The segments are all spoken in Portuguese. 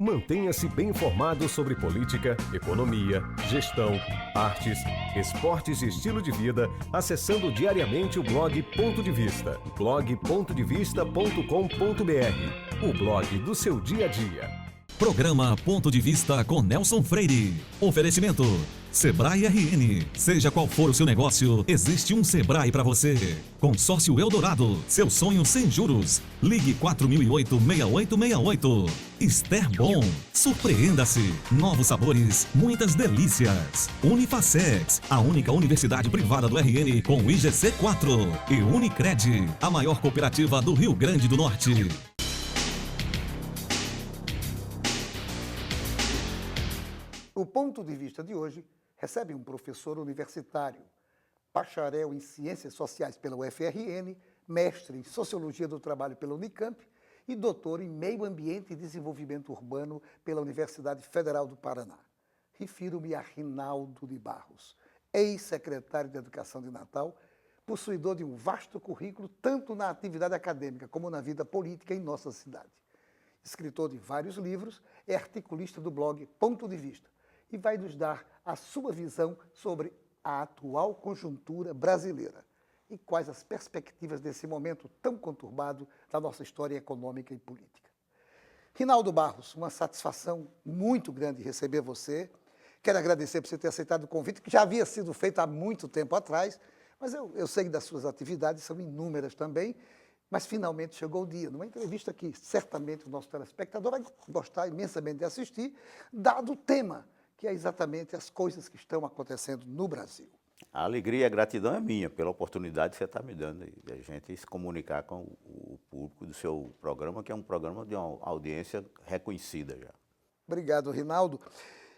Mantenha-se bem informado sobre política, economia, gestão, artes, esportes e estilo de vida, acessando diariamente o blog Ponto de Vista, blog.devista.com.br, o blog do seu dia a dia. Programa Ponto de Vista com Nelson Freire. Oferecimento Sebrae RN. Seja qual for o seu negócio, existe um Sebrae para você. Consórcio Eldorado, seu sonho sem juros. Ligue 4008-6868. Esterbom, surpreenda-se. Novos sabores, muitas delícias. Unifacex, a única universidade privada do RN com o IGC4. E Unicred, a maior cooperativa do Rio Grande do Norte. O Ponto de Vista de hoje recebe um professor universitário, bacharel em Ciências Sociais pela UFRN, mestre em Sociologia do Trabalho pela Unicamp e doutor em Meio Ambiente e Desenvolvimento Urbano pela Universidade Federal do Paraná. Refiro-me a Rinaldo de Barros, ex-secretário de Educação de Natal, possuidor de um vasto currículo tanto na atividade acadêmica como na vida política em nossa cidade. Escritor de vários livros, é articulista do blog Ponto de Vista, e vai nos dar a sua visão sobre a atual conjuntura brasileira e quais as perspectivas desse momento tão conturbado da nossa história econômica e política. Rinaldo Barros, uma satisfação muito grande receber você. Quero agradecer por você ter aceitado o convite, que já havia sido feito há muito tempo atrás, mas eu sei das suas atividades, são inúmeras também, mas finalmente chegou o dia, numa entrevista que certamente o nosso telespectador vai gostar imensamente de assistir, dado o tema, que é exatamente as coisas que estão acontecendo no Brasil. A alegria e a gratidão é minha pela oportunidade que você está me dando de a gente se comunicar com o público do seu programa, que é um programa de uma audiência reconhecida já. Obrigado, Rinaldo.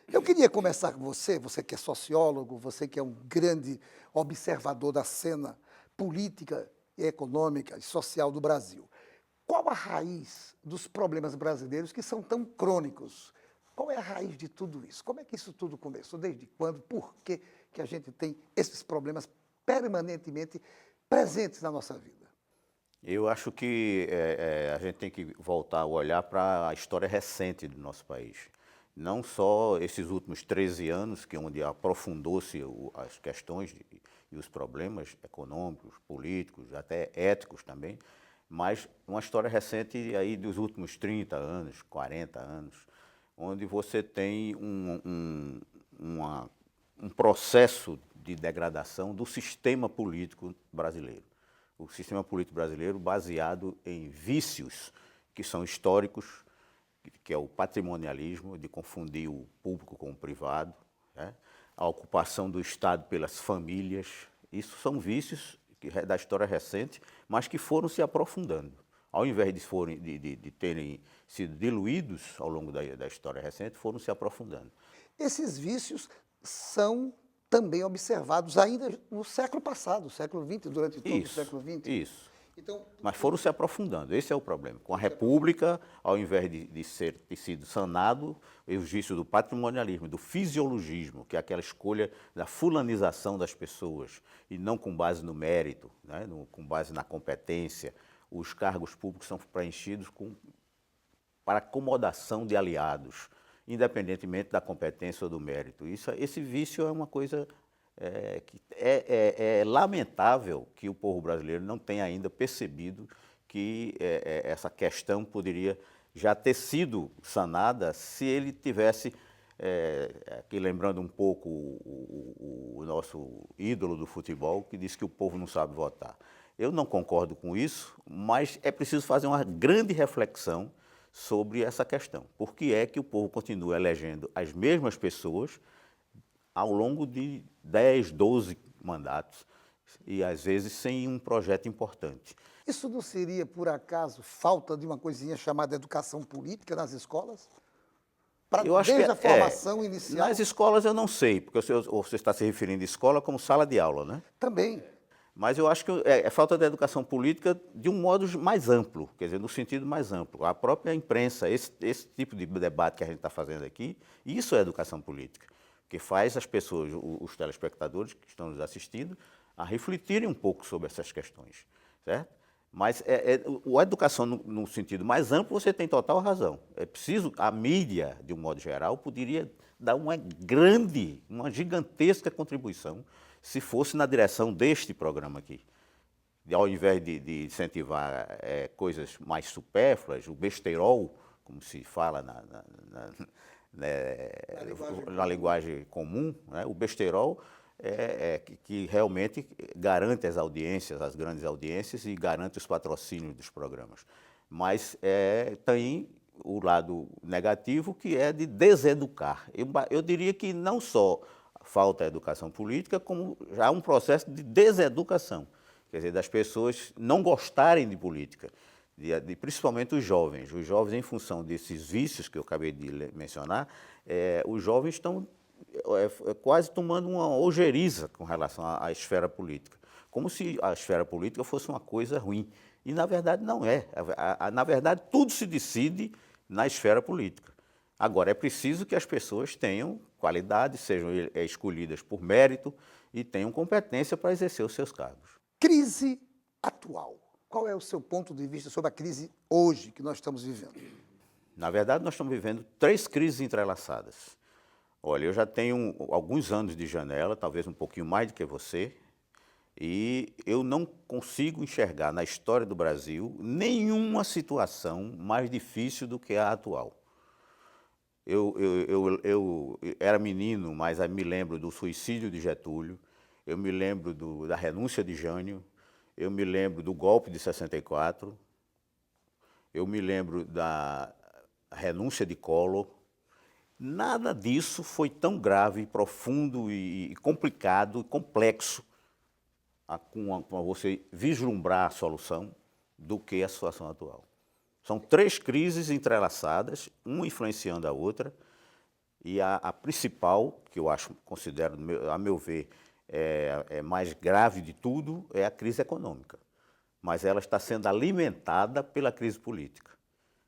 Eu queria começar com você que é sociólogo, você que é um grande observador da cena política, econômica e social do Brasil. Qual a raiz dos problemas brasileiros que são tão crônicos? Qual é a raiz de tudo isso? Como é que isso tudo começou? Desde quando? Por que a gente tem esses problemas permanentemente presentes na nossa vida? Eu acho que a gente tem que voltar a olhar para a história recente do nosso país. Não só esses últimos 13 anos, onde aprofundou-se as questões e os problemas econômicos, políticos, até éticos também, mas uma história recente aí dos últimos 30 anos, 40 anos, onde você tem um processo de degradação do sistema político brasileiro. O sistema político brasileiro baseado em vícios que são históricos, que é o patrimonialismo, de confundir o público com o privado, né? A ocupação do Estado pelas famílias. Isso são vícios da história recente, mas que foram se aprofundando. Ao invés de terem sido diluídos ao longo da história recente, foram se aprofundando. Esses vícios são também observados ainda no século passado, século XX, durante todo o século XX. Isso. Então, mas foram se aprofundando, esse é o problema. Com a República, ter sido sanado, o vício do patrimonialismo, do fisiologismo, que é aquela escolha da fulanização das pessoas, e não com base no mérito, né? Com base na competência. Os cargos públicos são preenchidos para acomodação de aliados, independentemente da competência ou do mérito. Esse vício é uma coisa que é lamentável que o povo brasileiro não tenha ainda percebido que essa questão poderia já ter sido sanada se ele tivesse, aqui lembrando um pouco o nosso ídolo do futebol, que diz que o povo não sabe votar. Eu não concordo com isso, mas é preciso fazer uma grande reflexão sobre essa questão. Por que é que o povo continua elegendo as mesmas pessoas ao longo de 10, 12 mandatos e, às vezes, sem um projeto importante? Isso não seria, por acaso, falta de uma coisinha chamada educação política nas escolas? Desde a formação inicial? Nas escolas eu não sei, porque você está se referindo à escola como sala de aula, né? Também. Mas eu acho que é falta de educação política de um modo mais amplo, quer dizer, no sentido mais amplo. A própria imprensa, esse tipo de debate que a gente está fazendo aqui, isso é educação política, que faz as pessoas, os telespectadores que estão nos assistindo, a refletirem um pouco sobre essas questões, certo? Mas a educação, no sentido mais amplo, você tem total razão. É preciso, a mídia, de um modo geral, poderia dar uma gigantesca contribuição se fosse na direção deste programa aqui. Ao invés de incentivar coisas mais supérfluas, o besteirol, como se fala na linguagem comum, né? O besteirol que realmente garante as audiências, as grandes audiências e garante os patrocínios dos programas. Mas tem o lado negativo, que é de deseducar. Eu diria que não só falta educação política, como já um processo de deseducação. Quer dizer, das pessoas não gostarem de política, principalmente os jovens. Os jovens, em função desses vícios que eu acabei de mencionar, os jovens estão quase tomando uma ojeriza com relação à esfera política, como se a esfera política fosse uma coisa ruim. E, na verdade, não é. Na verdade, tudo se decide na esfera política. Agora, é preciso que as pessoas tenham qualidade, sejam escolhidas por mérito e tenham competência para exercer os seus cargos. Crise atual. Qual é o seu ponto de vista sobre a crise hoje que nós estamos vivendo? Na verdade, nós estamos vivendo 3 crises entrelaçadas. Olha, eu já tenho alguns anos de janela, talvez um pouquinho mais do que você, e eu não consigo enxergar na história do Brasil nenhuma situação mais difícil do que a atual. Eu era menino, mas me lembro do suicídio de Getúlio, eu me lembro da renúncia de Jânio, eu me lembro do golpe de 64, eu me lembro da renúncia de Collor. Nada disso foi tão grave, profundo e complicado e complexo com você vislumbrar a solução do que a situação atual. São 3 crises entrelaçadas, uma influenciando a outra, e a principal, que eu considero, a meu ver, mais grave de tudo, é a crise econômica. Mas ela está sendo alimentada pela crise política,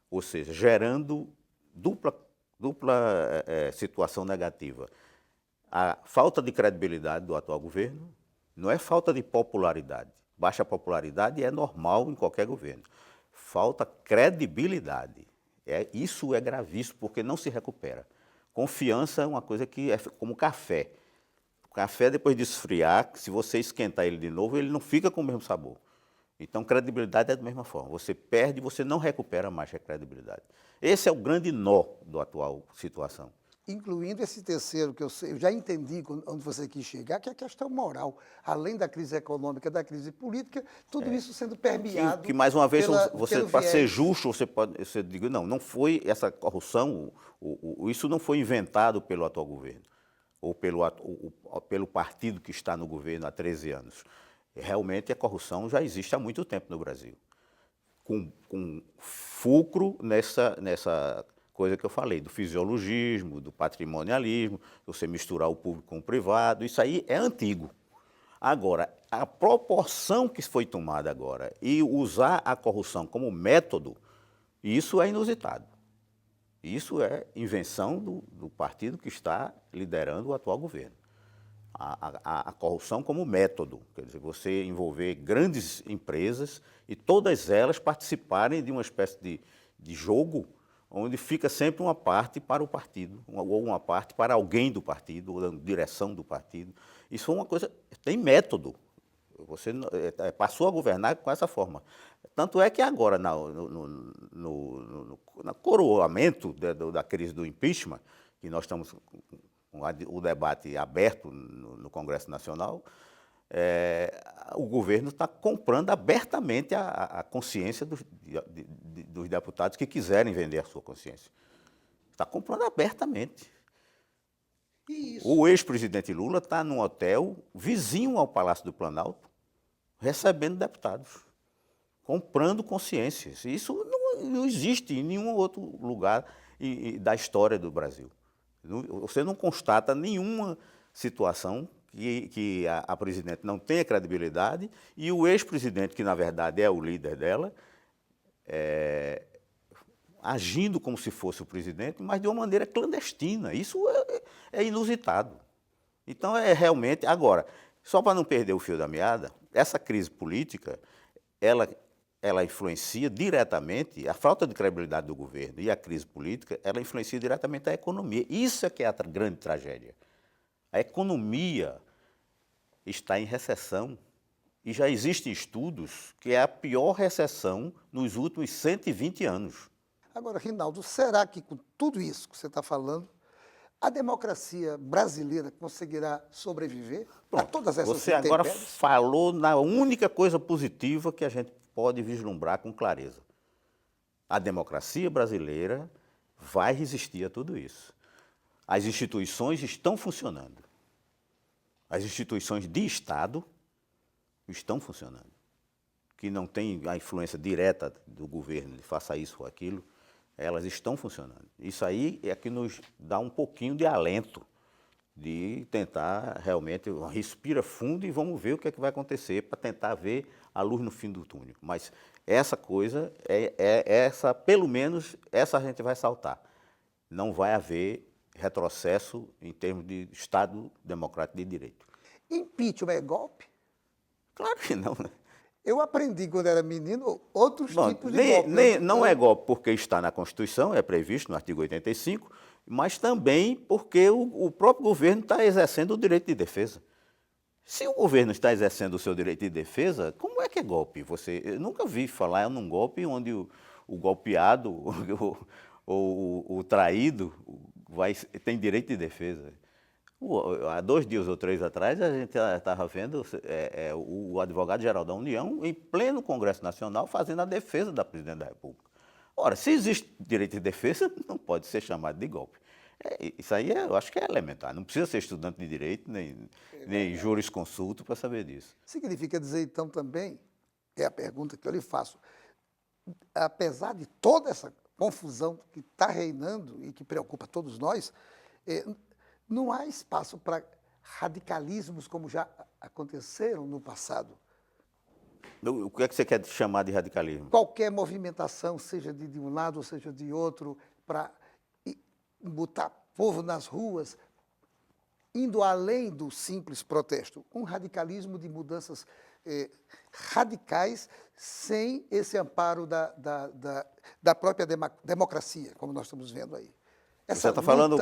ou seja, gerando dupla situação negativa. A falta de credibilidade do atual governo não é falta de popularidade. Baixa popularidade é normal em qualquer governo. Falta credibilidade. Isso é gravíssimo, porque não se recupera. Confiança é uma coisa que é como café. O café, depois de esfriar, se você esquentar ele de novo, ele não fica com o mesmo sabor. Então, credibilidade é da mesma forma. Você perde, você não recupera mais a credibilidade. Esse é o grande nó da atual situação. Incluindo esse terceiro, que eu já entendi onde você quis chegar, que é a questão moral. Além da crise econômica, da crise política, tudo isso sendo permeado. Que mais uma vez, para ser justo, você diga, não foi essa corrupção, isso não foi inventado pelo atual governo, ou pelo partido que está no governo há 13 anos. Realmente, a corrupção já existe há muito tempo no Brasil, com fulcro nessa coisa que eu falei, do fisiologismo, do patrimonialismo, você misturar o público com o privado, isso aí é antigo. Agora, a proporção que foi tomada agora e usar a corrupção como método, isso é inusitado. Isso é invenção do partido que está liderando o atual governo. A corrupção como método, quer dizer, você envolver grandes empresas e todas elas participarem de uma espécie de jogo onde fica sempre uma parte para o partido, ou uma parte para alguém do partido, ou da direção do partido. Isso é uma coisa, tem método. Você passou a governar com essa forma. Tanto é que agora, no coroamento da crise do impeachment, que nós estamos com o debate aberto no Congresso Nacional, o governo está comprando abertamente a consciência dos deputados que quiserem vender a sua consciência. Está comprando abertamente. Isso. O ex-presidente Lula está num hotel vizinho ao Palácio do Planalto, recebendo deputados, comprando consciências. Isso não existe em nenhum outro lugar da história do Brasil. Você não constata nenhuma situação que a presidente não tenha credibilidade e o ex-presidente, que na verdade é o líder dela, agindo como se fosse o presidente, mas de uma maneira clandestina. Isso é inusitado. Então, realmente... Agora, só para não perder o fio da meada, essa crise política, ela ela influencia diretamente, a falta de credibilidade do governo e a crise política, ela influencia diretamente a economia. Isso é que é a grande tragédia. A economia está em recessão e já existem estudos que é a pior recessão nos últimos 120 anos. Agora, Rinaldo, será que com tudo isso que você está falando, a democracia brasileira conseguirá sobreviver a todas essas Você agora intempéries? falou na única coisa positiva que a gente pode vislumbrar com clareza. A democracia brasileira vai resistir a tudo isso. As instituições estão funcionando. As instituições de Estado estão funcionando. Que não tem a influência direta do governo de faça isso ou aquilo, elas estão funcionando. Isso aí é que nos dá um pouquinho de alento de tentar realmente, respira fundo e vamos ver o que é que vai acontecer para tentar ver a luz no fim do túnel. Mas essa coisa, essa, pelo menos, essa a gente vai saltar. Não vai haver retrocesso em termos de Estado democrático de direito. Impeachment é golpe? Claro que não, né? Eu aprendi quando era menino outros Bom, tipos de golpe. não é golpe porque está na Constituição, é previsto no artigo 85, mas também porque o próprio governo está exercendo o direito de defesa. Se o governo está exercendo o seu direito de defesa, como é que é golpe? Eu nunca vi falar num golpe onde o golpeado ou o traído tem direito de defesa. Há 2 dias ou 3 atrás, a gente estava vendo o advogado-geral da União em pleno Congresso Nacional fazendo a defesa da Presidente da República. Ora, se existe direito de defesa, não pode ser chamado de golpe. Isso aí eu acho que é elementar. Não precisa ser estudante de direito, nem jurisconsulto para saber disso. Significa dizer, então, também, é a pergunta que eu lhe faço, apesar de toda essa confusão que está reinando e que preocupa todos nós, não há espaço para radicalismos como já aconteceram no passado. O que é que você quer chamar de radicalismo? Qualquer movimentação, seja de um lado ou seja de outro, para botar povo nas ruas, indo além do simples protesto. Um radicalismo de mudanças radicais, sem esse amparo da própria democracia, como nós estamos vendo aí. Você está falando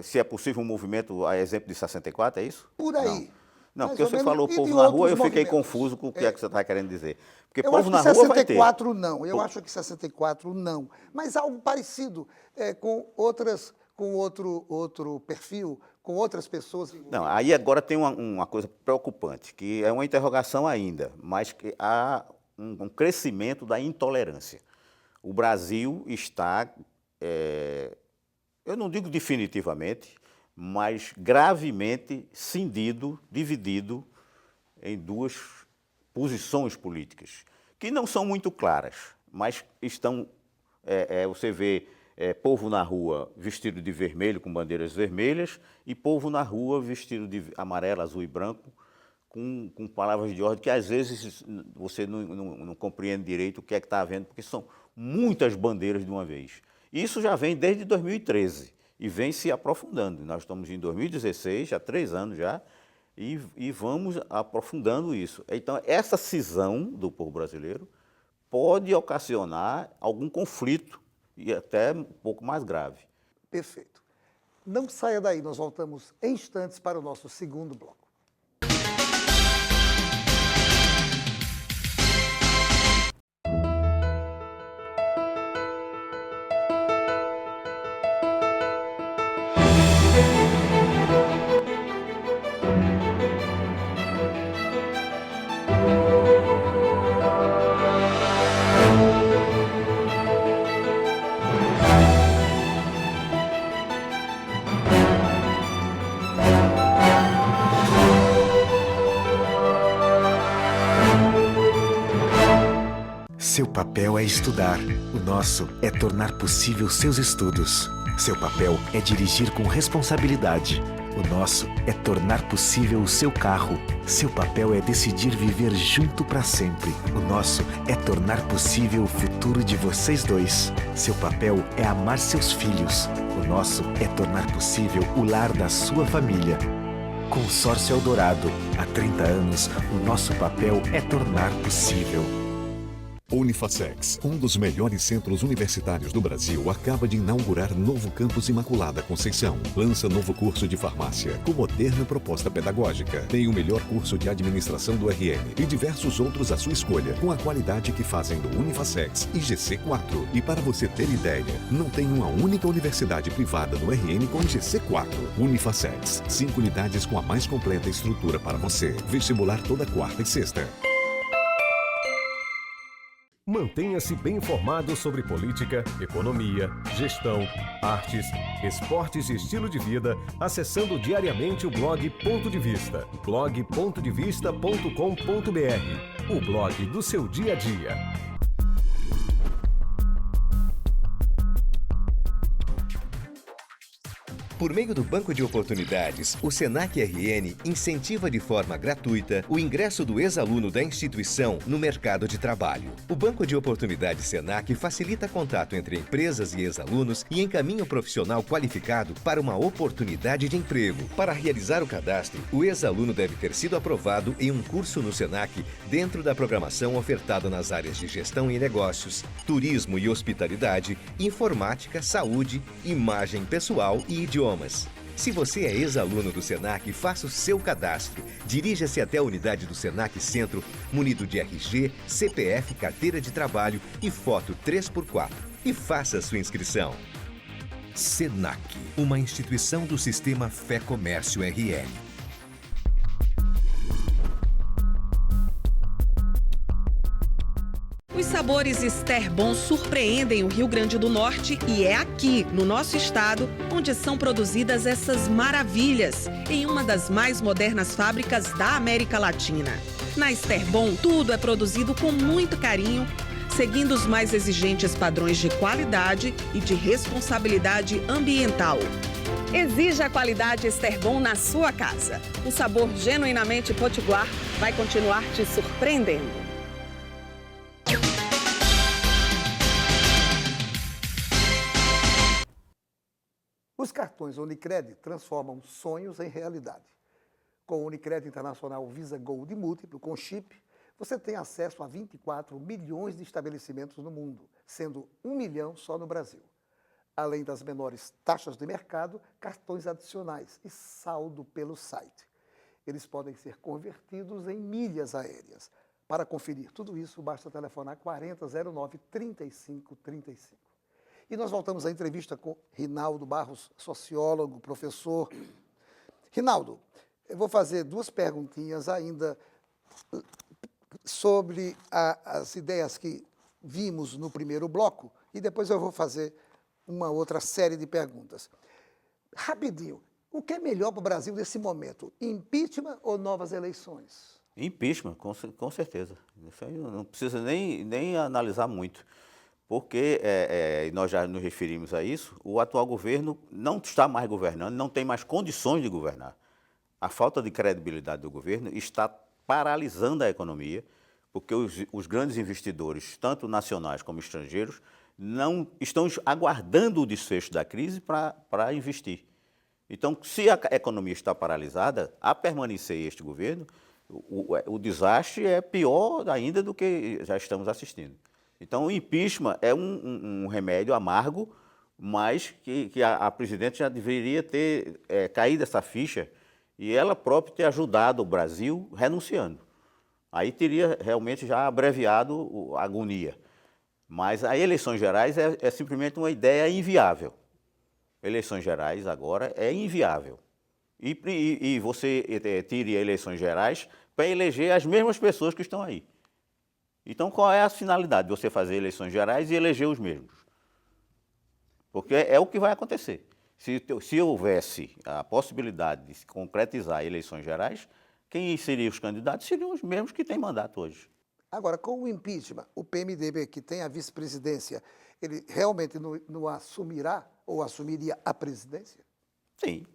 se é possível um movimento, a exemplo de 64, é isso? Por aí. Não, porque você falou povo na rua, eu fiquei confuso com o que é que você está querendo dizer. Porque povo na rua vai ter. Eu acho que 64 não, eu acho que 64 não. Mas algo parecido com outro perfil, com outras pessoas. Não, aí agora tem uma coisa preocupante, que é uma interrogação ainda, mas que há um crescimento da intolerância. O Brasil está, eu não digo definitivamente, mas gravemente cindido, dividido em 2 posições políticas, que não são muito claras, mas estão, você vê povo na rua vestido de vermelho, com bandeiras vermelhas, e povo na rua vestido de amarelo, azul e branco, com palavras de ordem que às vezes você não compreende direito o que é que está havendo, porque são muitas bandeiras de uma vez. Isso já vem desde 2013 e vem se aprofundando. Nós estamos em 2016, já há 3 anos já, e vamos aprofundando isso. Então, essa cisão do povo brasileiro pode ocasionar algum conflito e até um pouco mais grave. Perfeito. Não saia daí, nós voltamos em instantes para o nosso segundo bloco. Seu papel é estudar. O nosso é tornar possível seus estudos. Seu papel é dirigir com responsabilidade. O nosso é tornar possível o seu carro. Seu papel é decidir viver junto para sempre. O nosso é tornar possível o futuro de vocês dois. Seu papel é amar seus filhos. O nosso é tornar possível o lar da sua família. Consórcio Eldorado. Há 30 anos, o nosso papel é tornar possível. Unifacex, um dos melhores centros universitários do Brasil, acaba de inaugurar novo campus Imaculada Conceição. Lança novo curso de farmácia, com moderna proposta pedagógica. Tem o melhor curso de administração do RN e diversos outros à sua escolha, com a qualidade que fazem do Unifacex e GC4. E para você ter ideia, não tem uma única universidade privada no RN com GC4. Unifacex, 5 unidades com a mais completa estrutura para você. Vestibular toda quarta e sexta. Mantenha-se bem informado sobre política, economia, gestão, artes, esportes e estilo de vida, acessando diariamente o blog Ponto de Vista, blog.pontovista.com.br, o blog do seu dia a dia. Por meio do Banco de Oportunidades, o Senac RN incentiva de forma gratuita o ingresso do ex-aluno da instituição no mercado de trabalho. O Banco de Oportunidades Senac facilita contato entre empresas e ex-alunos e encaminha o profissional qualificado para uma oportunidade de emprego. Para realizar o cadastro, o ex-aluno deve ter sido aprovado em um curso no Senac dentro da programação ofertada nas áreas de gestão e negócios, turismo e hospitalidade, informática, saúde, imagem pessoal e idiomas. Se você é ex-aluno do Senac, faça o seu cadastro. Dirija-se até a unidade do Senac Centro, munido de RG, CPF, carteira de trabalho e foto 3x4 e faça a sua inscrição. Senac, uma instituição do Sistema Fé Comércio RN. Os sabores Ester Bom surpreendem o Rio Grande do Norte e é aqui, no nosso estado, onde são produzidas essas maravilhas, em uma das mais modernas fábricas da América Latina. Na Ester Bom, tudo é produzido com muito carinho, seguindo os mais exigentes padrões de qualidade e de responsabilidade ambiental. Exija a qualidade Ester Bom na sua casa. O sabor genuinamente potiguar vai continuar te surpreendendo. Os cartões Unicred transformam sonhos em realidade. Com o Unicred Internacional Visa Gold Múltiplo, com chip, você tem acesso a 24 milhões de estabelecimentos no mundo, sendo 1 milhão só no Brasil. Além das menores taxas de mercado, cartões adicionais e saldo pelo site. Eles podem ser convertidos em milhas aéreas. Para conferir tudo isso, basta telefonar 4009-3535. E nós voltamos à entrevista com Rinaldo Barros, sociólogo, professor. Rinaldo, eu vou fazer 2 perguntinhas ainda sobre as ideias que vimos no primeiro bloco e depois eu vou fazer uma outra série de perguntas. Rapidinho, o que é melhor para o Brasil nesse momento? Impeachment ou novas eleições? Impeachment, com certeza. Isso aí não precisa nem analisar muito. Porque, nós já nos referimos a isso, o atual governo não está mais governando, não tem mais condições de governar. A falta de credibilidade do governo está paralisando a economia, porque os grandes investidores, tanto nacionais como estrangeiros, não estão aguardando o desfecho da crise para investir. Então, se a economia está paralisada, a permanecer este governo, o desastre é pior ainda do que já estamos assistindo. Então, o impeachment é um remédio amargo, mas que a presidente já deveria ter caído essa ficha e ela própria ter ajudado o Brasil renunciando. Aí teria realmente já abreviado a agonia. Mas as eleições gerais é simplesmente uma ideia inviável. Eleições gerais agora é inviável. E você teria eleições gerais para eleger as mesmas pessoas que estão aí. Então, qual é a finalidade de você fazer eleições gerais e eleger os mesmos? Porque é o que vai acontecer. Se houvesse a possibilidade de se concretizar eleições gerais, quem seriam os candidatos? Seriam os mesmos que têm mandato hoje. Agora, com o impeachment, o PMDB, que tem a vice-presidência, ele realmente não assumirá ou assumiria a presidência? Sim.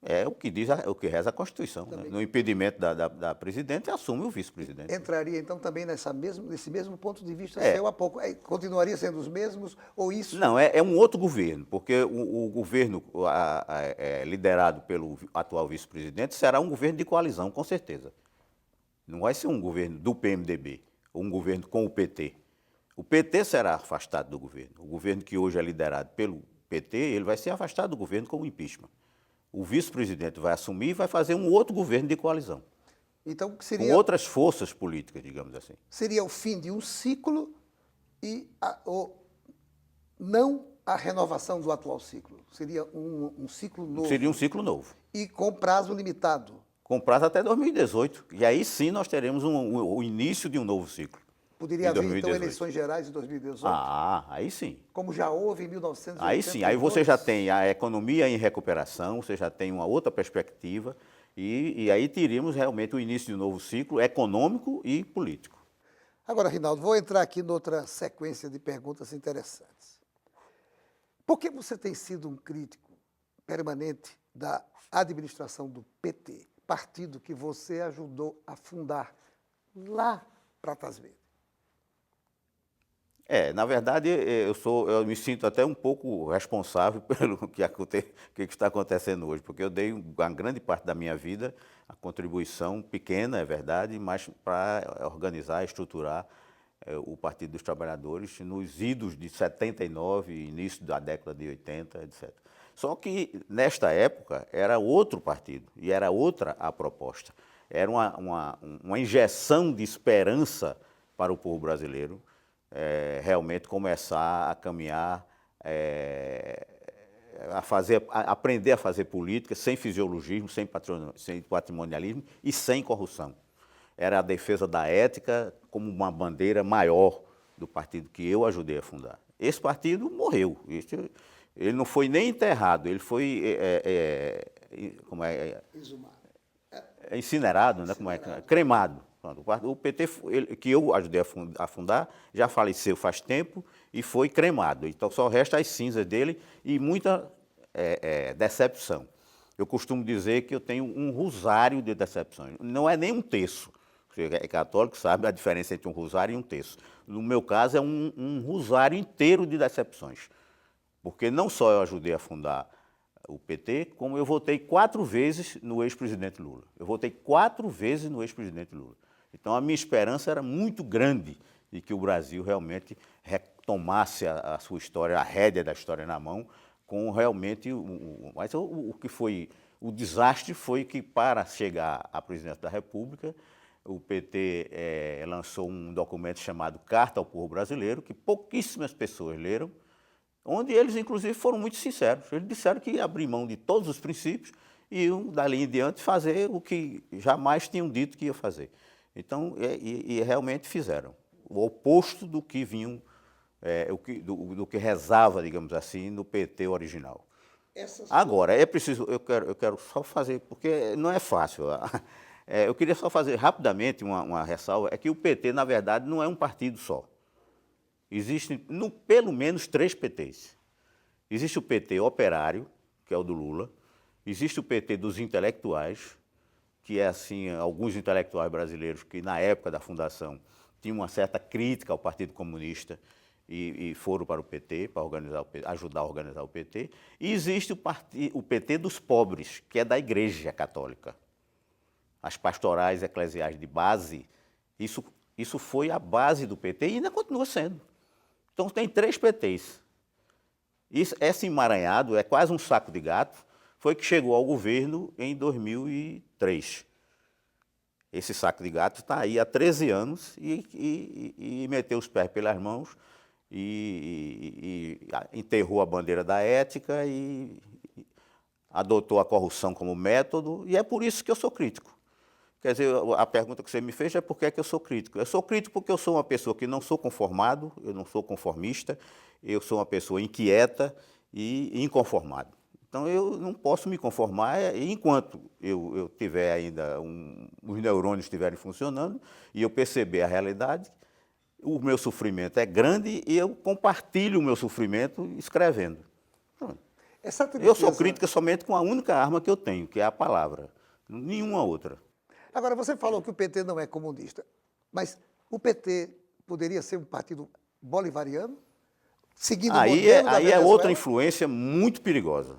É o que diz, o que reza a Constituição. Né? No impedimento da presidente, assume o vice-presidente. Entraria, então, também nesse mesmo ponto de vista seu há pouco. Continuaria sendo os mesmos ou isso? Não, é um outro governo, porque o governo liderado pelo atual vice-presidente será um governo de coalizão, com certeza. Não vai ser um governo do PMDB, ou um governo com o PT. O PT será afastado do governo. O governo que hoje é liderado pelo PT, ele vai ser afastado do governo com o impeachment. O vice-presidente vai assumir e vai fazer um outro governo de coalizão. Então, Com outras forças políticas, digamos assim. seria o fim de um ciclo e não a renovação do atual ciclo. Seria um ciclo novo. Seria um ciclo novo. E com prazo limitado. Com prazo até 2018. E aí sim nós teremos o início de um novo ciclo. Poderia Em haver, então, 2018. eleições gerais em 2018? Ah, aí sim. Como já houve em 1982. Aí sim, aí você já tem a economia em recuperação, você já tem uma outra perspectiva, e aí teríamos realmente o início de um novo ciclo econômico e político. Agora, Rinaldo, vou entrar aqui noutra sequência de perguntas interessantes. Por que você tem sido um crítico permanente da administração do PT, partido que você ajudou a fundar lá para Pratas Verdes? Na verdade, eu me sinto até um pouco responsável pelo que está acontecendo hoje, porque eu dei uma grande parte da minha vida, a contribuição pequena, é verdade, mas para organizar, estruturar o Partido dos Trabalhadores nos idos de 79, início da década de 80, etc. Só que, nesta época, era outro partido e era outra a proposta. Era uma injeção de esperança para o povo brasileiro, realmente começar a caminhar, aprender a fazer política sem fisiologismo, sem patrimonialismo e sem corrupção. Era a defesa da ética como uma bandeira maior do partido que eu ajudei a fundar. Esse partido morreu. Ele não foi nem enterrado, ele foi incinerado, né? Cremado. O PT, que eu ajudei a fundar, já faleceu faz tempo e foi cremado. Então só resta as cinzas dele e muita decepção. Eu costumo dizer que eu tenho um rosário de decepções. Não é nem um terço. Você é católico, sabe a diferença entre um rosário e um terço. No meu caso, é um rosário inteiro de decepções. Porque não só eu ajudei a fundar o PT, como eu votei 4 vezes no ex-presidente Lula. Eu votei 4 vezes no ex-presidente Lula. Então, a minha esperança era muito grande de que o Brasil realmente retomasse a sua história, a rédea da história na mão, com realmente... Mas o que foi... O desastre foi que, para chegar à presidência da República, o PT lançou um documento chamado Carta ao Povo Brasileiro, que pouquíssimas pessoas leram, onde eles, inclusive, foram muito sinceros. Eles disseram que iam abrir mão de todos os princípios e iam, dali em diante, fazer o que jamais tinham dito que ia fazer. Então, realmente fizeram. O oposto do que vinham, do que rezava, digamos assim, no PT original. Agora, é preciso, eu quero só fazer, porque não é fácil. Eu queria só fazer rapidamente uma ressalva, é que o PT, na verdade, não é um partido só. Existem, pelo menos, 3 PTs. Existe o PT operário, que é o do Lula, existe o PT dos intelectuais, que é assim, alguns intelectuais brasileiros que, na época da fundação, tinham uma certa crítica ao Partido Comunista e foram para o PT, para ajudar a organizar o PT. E existe o PT dos pobres, que é da Igreja Católica. As pastorais eclesiais de base, isso foi a base do PT e ainda continua sendo. Então, tem 3 PTs. Esse emaranhado, é quase um saco de gato, foi que chegou ao governo em 2003. Esse saco de gato está aí há 13 anos e meteu os pés pelas mãos e enterrou a bandeira da ética e adotou a corrupção como método, e é por isso que eu sou crítico. Quer dizer, a pergunta que você me fez é por que é que eu sou crítico. Eu sou crítico porque eu sou uma pessoa que não sou conformado, eu não sou conformista, eu sou uma pessoa inquieta e inconformado. Então, eu não posso me conformar enquanto eu tiver ainda, os neurônios estiverem funcionando e eu perceber a realidade, o meu sofrimento é grande e eu compartilho o meu sofrimento escrevendo. Eu sou crítica somente com a única arma que eu tenho, que é a palavra, nenhuma outra. Agora, você falou que o PT não é comunista, mas o PT poderia ser um partido bolivariano? Seguindo o modelo da Aí é Venezuela? outra influência muito perigosa.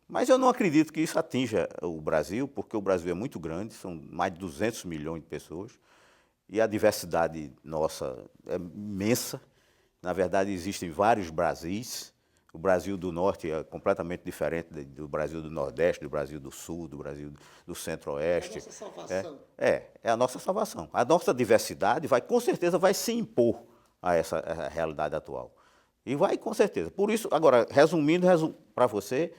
Mas eu não acredito que isso atinja o Brasil, porque o Brasil é muito grande, são mais de 200 milhões de pessoas, e a diversidade nossa é imensa, Na verdade, existem vários Brasis. O Brasil do Norte é completamente diferente do Brasil do Nordeste, do Brasil do Sul, do Brasil do Centro-Oeste. É a nossa salvação. É a nossa salvação. A nossa diversidade com certeza vai se impor a essa realidade atual. E vai, com certeza. Por isso, agora, resumindo para você,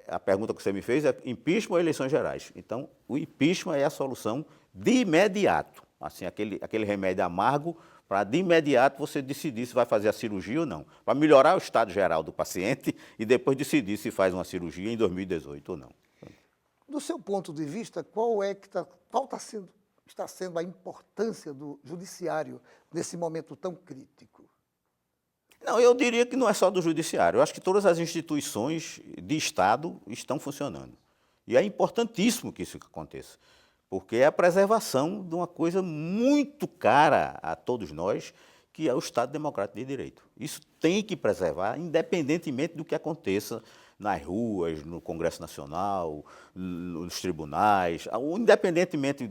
a pergunta que você me fez é impeachment ou eleições gerais. Então, o impeachment é a solução de imediato. Assim, aquele remédio amargo para de imediato você decidir se vai fazer a cirurgia ou não. Para melhorar o estado geral do paciente e depois decidir se faz uma cirurgia em 2018 ou não. Do seu ponto de vista, qual está sendo a importância do judiciário nesse momento tão crítico? Não, eu diria que não é só do judiciário. Eu acho que todas as instituições de Estado estão funcionando. E é importantíssimo que isso aconteça, porque é a preservação de uma coisa muito cara a todos nós, que é o Estado Democrático de Direito. Isso tem que preservar, independentemente do que aconteça nas ruas, no Congresso Nacional, nos tribunais, independentemente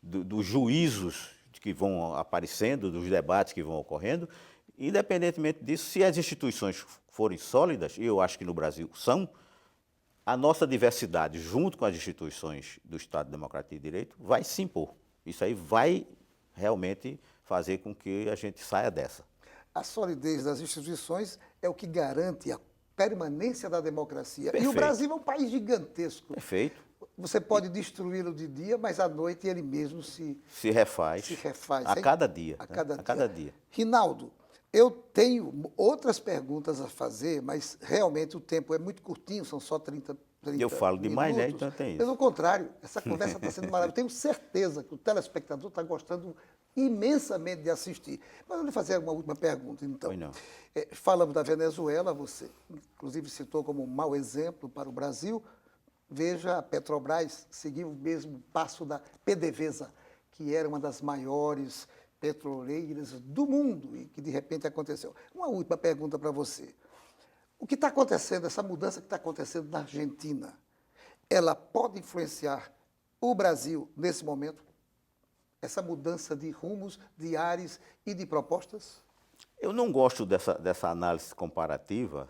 dos juízos que vão aparecendo, dos debates que vão ocorrendo, independentemente disso, se as instituições forem sólidas, e eu acho que no Brasil são, a nossa diversidade, junto com as instituições do Estado Democrático de Direito, vai se impor. Isso aí vai realmente fazer com que a gente saia dessa. A solidez das instituições é o que garante a permanência da democracia. Perfeito. E o Brasil é um país gigantesco. Perfeito. Você pode destruí-lo de dia, mas à noite ele mesmo se refaz. A cada dia. A cada dia. A cada dia. Rinaldo, eu tenho outras perguntas a fazer, mas realmente o tempo é muito curtinho, são só 30 Eu falo demais, minutos. né? Então tem isso. Pelo contrário, essa conversa está sendo maravilhosa. Tenho certeza que o telespectador está gostando imensamente de assistir. Mas eu vou lhe fazer uma última pergunta, então. Pois não. Falamos da Venezuela, você inclusive citou como um mau exemplo para o Brasil. Veja, a Petrobras seguiu o mesmo passo da PDVSA, que era uma das maiores petroleiras do mundo e que de repente aconteceu. Uma última pergunta para você. O que está acontecendo, essa mudança que está acontecendo na Argentina, ela pode influenciar o Brasil nesse momento? Essa mudança de rumos, de ares e de propostas? Eu não gosto dessa análise comparativa,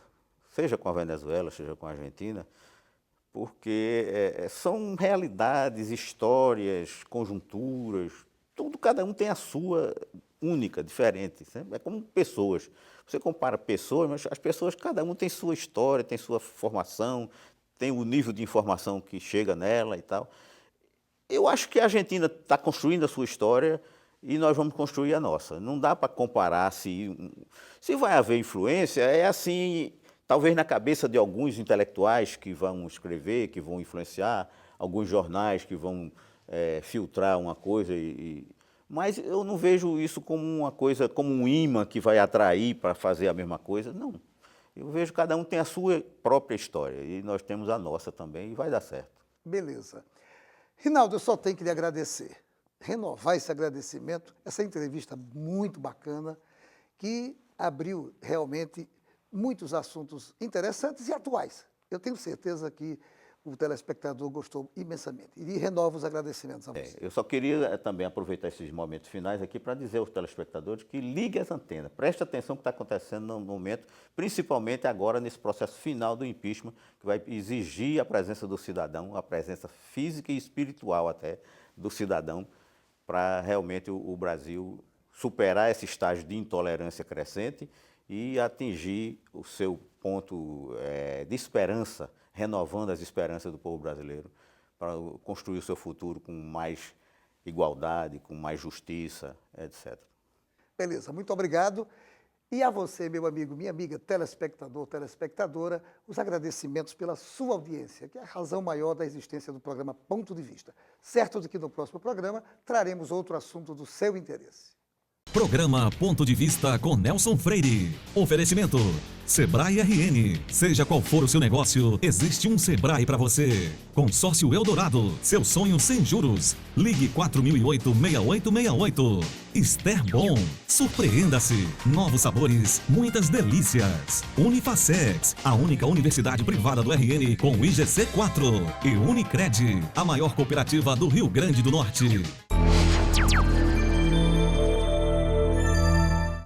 seja com a Venezuela, seja com a Argentina, porque são realidades, histórias, conjunturas, tudo, cada um tem a sua única, diferente. É como pessoas. Você compara pessoas, mas as pessoas, cada um tem sua história, tem sua formação, tem o nível de informação que chega nela e tal. Eu acho que a Argentina está construindo a sua história e nós vamos construir a nossa. Não dá para comparar se vai haver influência, é assim, talvez na cabeça de alguns intelectuais que vão escrever, que vão influenciar, alguns jornais que vão filtrar uma coisa, mas eu não vejo isso como uma coisa, como um imã que vai atrair para fazer a mesma coisa, não. Eu vejo que cada um tem a sua própria história e nós temos a nossa também e vai dar certo. Beleza. Rinaldo, eu só tenho que lhe agradecer, renovar esse agradecimento, essa entrevista muito bacana, que abriu realmente muitos assuntos interessantes e atuais. Eu tenho certeza que o telespectador gostou imensamente. E renovo os agradecimentos a você. Eu só queria também aproveitar esses momentos finais aqui para dizer aos telespectadores que liguem as antenas, preste atenção no que está acontecendo no momento, principalmente agora nesse processo final do impeachment, que vai exigir a presença do cidadão, a presença física e espiritual até do cidadão, para realmente o Brasil superar esse estágio de intolerância crescente e atingir o seu ponto de esperança, renovando as esperanças do povo brasileiro para construir o seu futuro com mais igualdade, com mais justiça, etc. Beleza, muito obrigado. E a você, meu amigo, minha amiga, telespectador, telespectadora, os agradecimentos pela sua audiência, que é a razão maior da existência do programa Ponto de Vista. Certo de que no próximo programa traremos outro assunto do seu interesse. Programa Ponto de Vista com Nelson Freire. Oferecimento Sebrae RN. Seja qual for o seu negócio, existe um Sebrae para você. Consórcio Eldorado. Seu sonho sem juros. Ligue 4008-6868. Ester Bom. Surpreenda-se. Novos sabores, muitas delícias. Unifacex. A única universidade privada do RN com IGC 4. E Unicred. A maior cooperativa do Rio Grande do Norte.